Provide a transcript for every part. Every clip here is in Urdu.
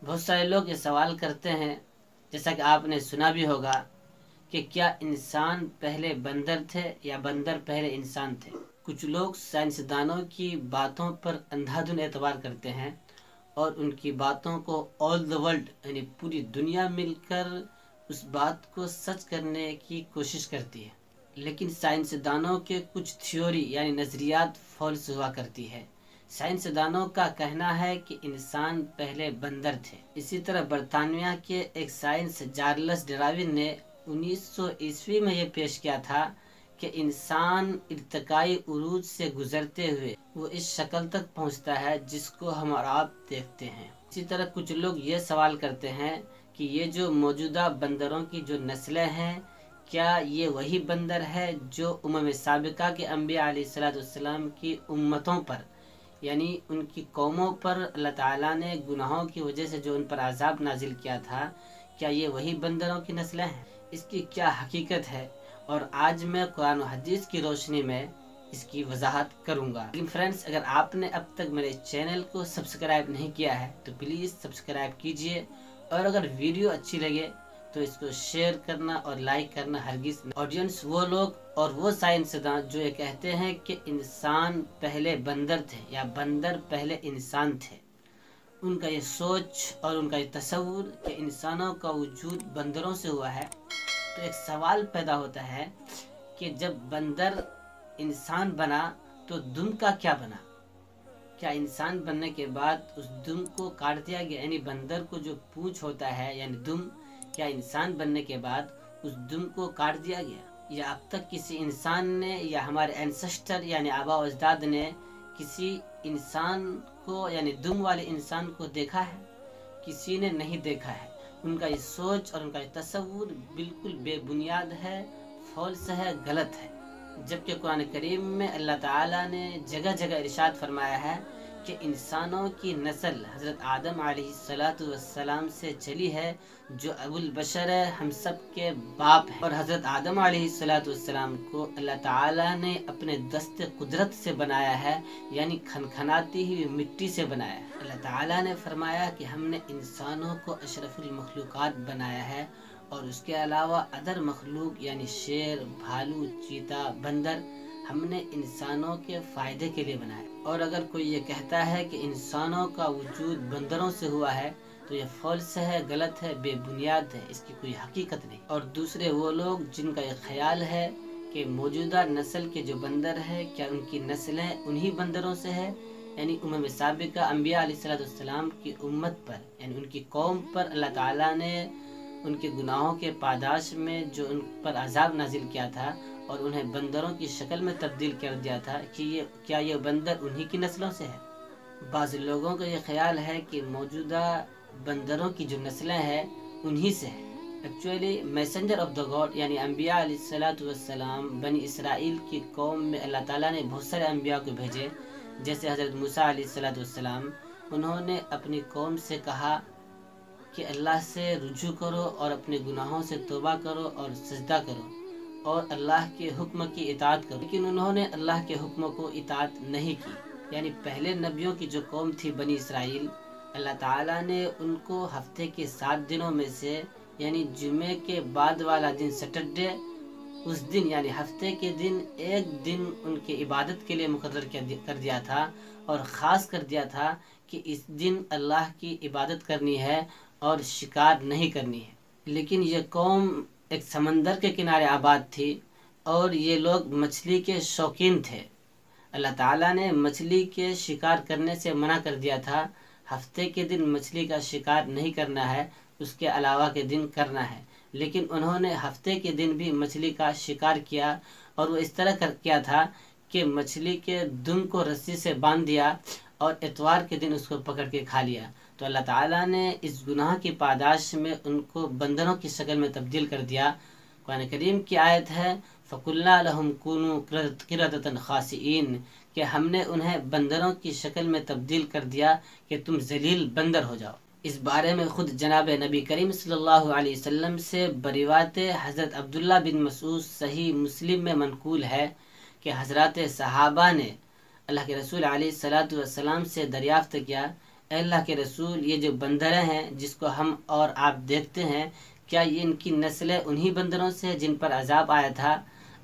بہت سارے لوگ یہ سوال کرتے ہیں، جیسا کہ آپ نے سنا بھی ہوگا، کہ کیا انسان پہلے بندر تھے یا بندر پہلے انسان تھے؟ کچھ لوگ سائنسدانوں کی باتوں پر اندھا دھند اعتبار کرتے ہیں اور ان کی باتوں کو آل دا ورلڈ یعنی پوری دنیا مل کر اس بات کو سچ کرنے کی کوشش کرتی ہے، لیکن سائنسدانوں کے کچھ تھیوری یعنی نظریات فالس ہوا کرتی ہے۔ سائنسدانوں کا کہنا ہے کہ انسان پہلے بندر تھے۔ اسی طرح برطانیہ کے ایک سائنس چارلس ڈارون نے 1900 میں یہ پیش کیا تھا کہ انسان ارتقائی عروج سے گزرتے ہوئے وہ اس شکل تک پہنچتا ہے جس کو ہم اور آپ دیکھتے ہیں۔ اسی طرح کچھ لوگ یہ سوال کرتے ہیں کہ یہ جو موجودہ بندروں کی جو نسلیں ہیں، کیا یہ وہی بندر ہے جو سابقہ کے انبیاء علیہ السلام کی امتوں پر یعنی ان کی قوموں پر اللہ تعالیٰ نے گناہوں کی وجہ سے جو ان پر عذاب نازل کیا تھا، کیا یہ وہی بندروں کی نسلیں ہیں؟ اس کی کیا حقیقت ہے؟ اور آج میں قرآن و حدیث کی روشنی میں اس کی وضاحت کروں گا۔ لیکن فرینڈس، اگر آپ نے اب تک میرے چینل کو سبسکرائب نہیں کیا ہے تو پلیز سبسکرائب کیجئے، اور اگر ویڈیو اچھی لگے تو اس کو شیئر کرنا اور لائک کرنا ہرگز نہ۔ آڈینس وہ لوگ اور وہ سائنسداں جو یہ کہتے ہیں کہ انسان پہلے بندر تھے یا بندر پہلے انسان تھے، ان کا یہ سوچ اور ان کا یہ تصور کہ انسانوں کا وجود بندروں سے ہوا ہے، تو ایک سوال پیدا ہوتا ہے کہ جب بندر انسان بنا تو دم کا کیا بنا؟ کیا انسان بننے کے بعد اس دم کو کاٹ دیا گیا؟ یعنی بندر کو جو پونچھ ہوتا ہے یعنی دم، کیا انسان بننے کے بعد اس دم کو کاٹ دیا گیا؟ یا اب تک کسی انسان نے یا ہمارے اینسسٹر یعنی آباء و اجداد نے کسی انسان کو یعنی دم والے انسان کو دیکھا ہے؟ کسی نے نہیں دیکھا ہے۔ ان کا یہ سوچ اور ان کا یہ تصور بالکل بے بنیاد ہے، فالس ہے، غلط ہے۔ جبکہ قرآن کریم میں اللہ تعالیٰ نے جگہ جگہ ارشاد فرمایا ہے کہ انسانوں کی نسل حضرت آدم علیہ السلام سے چلی ہے، جو ابو البشر ہے، ہم سب کے باپ ہیں، اور حضرت آدم علیہ السلام کو اللہ تعالیٰ نے اپنے دست قدرت سے بنایا ہے، یعنی کھنکھناتی ہوئی مٹی سے بنایا ہے۔ اللہ تعالیٰ نے فرمایا کہ ہم نے انسانوں کو اشرف المخلوقات بنایا ہے، اور اس کے علاوہ ادر مخلوق یعنی شیر، بھالو، چیتا، بندر ہم نے انسانوں کے فائدے کے لیے بنایا۔ اور اگر کوئی یہ کہتا ہے کہ انسانوں کا وجود بندروں سے ہوا ہے تو یہ فالس ہے، غلط ہے، بے بنیاد ہے، اس کی کوئی حقیقت نہیں۔ اور دوسرے وہ لوگ جن کا یہ خیال ہے کہ موجودہ نسل کے جو بندر ہے، کیا ان کی نسلیں انہی بندروں سے ہے؟ یعنی سابقہ انبیاء علیہ السلام کی امت پر یعنی ان کی قوم پر اللہ تعالیٰ نے ان کے گناہوں کے پاداش میں جو ان پر عذاب نازل کیا تھا اور انہیں بندروں کی شکل میں تبدیل کر دیا تھا، کہ کیا یہ بندر انہی کی نسلوں سے ہے؟ بعض لوگوں کا یہ خیال ہے کہ موجودہ بندروں کی جو نسلیں ہیں انہی سے ہے۔ Actually messenger of the God یعنی انبیاء علیہ السلام بنی اسرائیل کی قوم میں اللہ تعالیٰ نے بہت سارے انبیاء کو بھیجے، جیسے حضرت موسیٰ علیہ السلام۔ انہوں نے اپنی قوم سے کہا کہ اللہ سے رجوع کرو اور اپنے گناہوں سے توبہ کرو اور سجدہ کرو اور اللہ کے حکم کی اطاعت کرو، لیکن انہوں نے اللہ کے حکم کو اطاعت نہیں کی۔ یعنی پہلے نبیوں کی جو قوم تھی بنی اسرائیل، اللہ تعالیٰ نے ان کو ہفتے کے 7 دنوں میں سے یعنی جمعے کے بعد والا دن سیٹرڈے، اس دن یعنی ہفتے کے دن ایک دن ان کی عبادت کے لیے مقرر کر دیا تھا، اور خاص کر دیا تھا کہ اس دن اللہ کی عبادت کرنی ہے اور شکار نہیں کرنی ہے۔ لیکن یہ قوم ایک سمندر کے کنارے آباد تھی اور یہ لوگ مچھلی کے شوقین تھے۔ اللہ تعالیٰ نے مچھلی کے شکار کرنے سے منع کر دیا تھا، ہفتے کے دن مچھلی کا شکار نہیں کرنا ہے، اس کے علاوہ کے دن کرنا ہے۔ لیکن انہوں نے ہفتے کے دن بھی مچھلی کا شکار کیا، اور وہ اس طرح کیا تھا کہ مچھلی کے دم کو رسی سے باندھ دیا اور اتوار کے دن اس کو پکڑ کے کھا لیا۔ تو اللہ تعالیٰ نے اس گناہ کی پاداش میں ان کو بندروں کی شکل میں تبدیل کر دیا۔ قرآن کریم کی آیت ہے فَقُلْنَا لَهُمْ كُونُوا قِرَدَةً خَاسِئِينَ، کہ ہم نے انہیں بندروں کی شکل میں تبدیل کر دیا کہ تم ذلیل بندر ہو جاؤ۔ اس بارے میں خود جناب نبی کریم صلی اللہ علیہ وسلم سے بروایت حضرت عبداللہ بن مسعود صحیح مسلم میں منقول ہے کہ حضرات صحابہ نے اللہ کے رسول علیہ الصلاۃ والسلام سے دریافت کیا، اے اللہ کے رسول، یہ جو بندریں ہیں جس کو ہم اور آپ دیکھتے ہیں، کیا یہ ان کی نسلیں انہی بندروں سے جن پر عذاب آیا تھا؟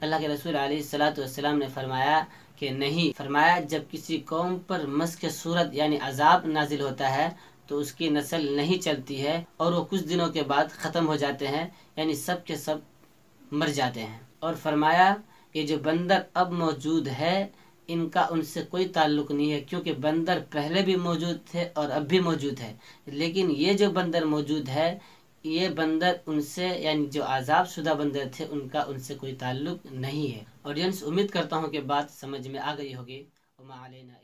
اللہ کے رسول علیہ الصلاۃ والسلام نے فرمایا کہ نہیں۔ فرمایا جب کسی قوم پر مسخ صورت یعنی عذاب نازل ہوتا ہے تو اس کی نسل نہیں چلتی ہے اور وہ کچھ دنوں کے بعد ختم ہو جاتے ہیں، یعنی سب کے سب مر جاتے ہیں۔ اور فرمایا یہ جو بندر اب موجود ہے ان کا ان سے کوئی تعلق نہیں ہے، کیونکہ بندر پہلے بھی موجود تھے اور اب بھی موجود ہے، لیکن یہ جو بندر موجود ہے یہ بندر ان سے یعنی جو عذاب شدہ بندر تھے ان کا ان سے کوئی تعلق نہیں ہے۔ آڈینس، امید کرتا ہوں کہ بات سمجھ میں آ گئی ہوگی۔ وما علینا